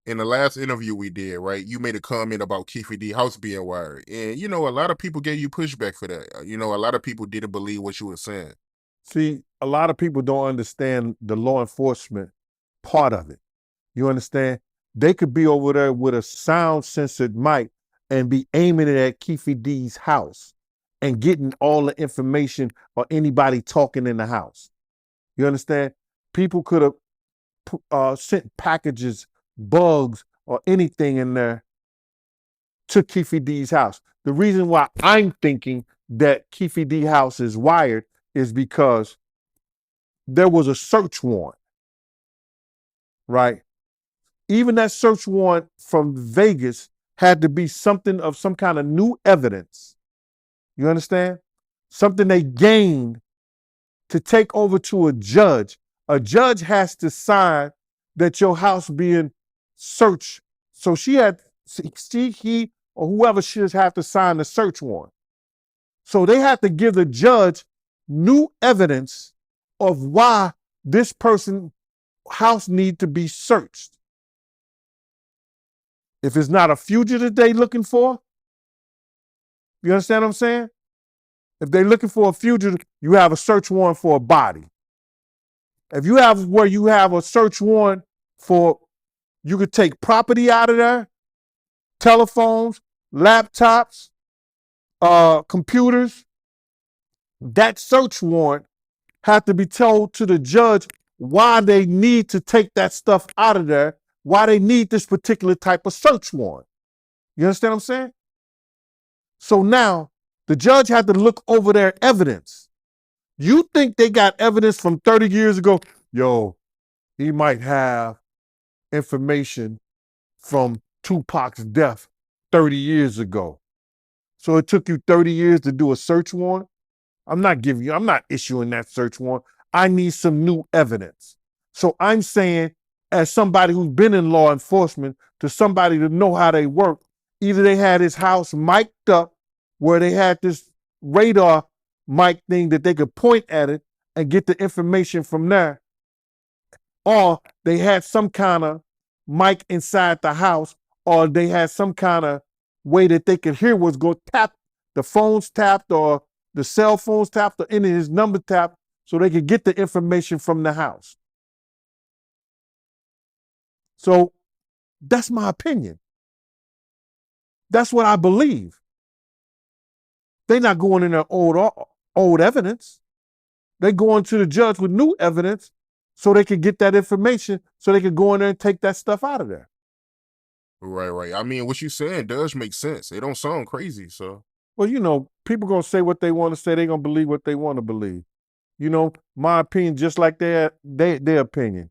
In the last interview we did, right, you made a comment about Keefe D house being wired. And a lot of people gave you pushback for that. A lot of people didn't believe what you were saying. See, a lot of people don't understand the law enforcement part of it. You understand? They could be over there with a sound censored mic and be aiming it at Keefe D's house and getting all the information or anybody talking in the house. You understand? People could have sent packages, bugs, or anything in there to Keefe D's house. The reason why I'm thinking that Keefe D house is wired is because there was a search warrant, right? Even that search warrant from Vegas had to be something of some kind of new evidence. You understand? Something they gained to take over to a judge. A judge has to sign that your house being searched. So he, or whoever should have to sign the search warrant. So they have to give the judge new evidence of why this person's house need to be searched. If it's not a fugitive they looking for, you understand what I'm saying? If they're looking for a fugitive, you have a search warrant for a body. If you have where you have a search warrant for, you could take property out of there, telephones, laptops, computers. That search warrant have to be told to the judge why they need to take that stuff out of there, why they need this particular type of search warrant. You understand what I'm saying? So now the judge had to look over their evidence. You think they got evidence from 30 years ago? Yo, he might have information from Tupac's death 30 years ago. So it took you 30 years to do a search warrant? I'm not issuing that search warrant. I need some new evidence. So I'm saying, as somebody who's been in law enforcement, to somebody to know how they work, either they had his house mic'd up where they had this radar mic thing that they could point at it and get the information from there, or they had some kind of mic inside the house, or they had some kind of way that they could hear what's going tap, the phones tapped or the cell phones tapped or any of his number tapped, so they could get the information from the house. So that's my opinion. That's what I believe. They're not going in there old evidence. They're going to the judge with new evidence so they could get that information, so they could go in there and take that stuff out of there. Right, right. I mean, what you saying does make sense. It don't sound crazy, so. Well, people gonna say what they want to say. They gonna believe what they want to believe. My opinion, just like their opinion.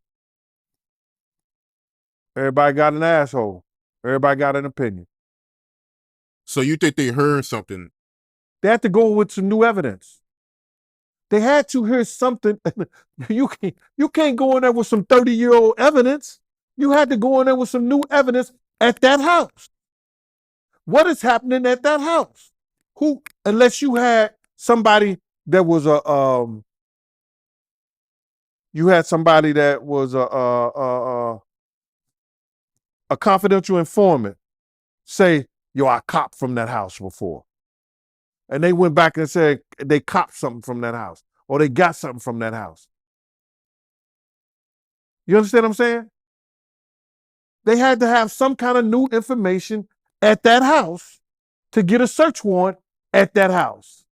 Everybody got an asshole. Everybody got an opinion. So you think they heard something? They had to go with some new evidence. They had to hear something. You can't go in there with some 30-year-old evidence. You had to go in there with some new evidence at that house. What is happening at that house? Unless you had somebody that was a confidential informant say, yo, I copped from that house before. And they went back and said they copped something from that house or they got something from that house. You understand what I'm saying? They had to have some kind of new information at that house to get a search warrant at that house.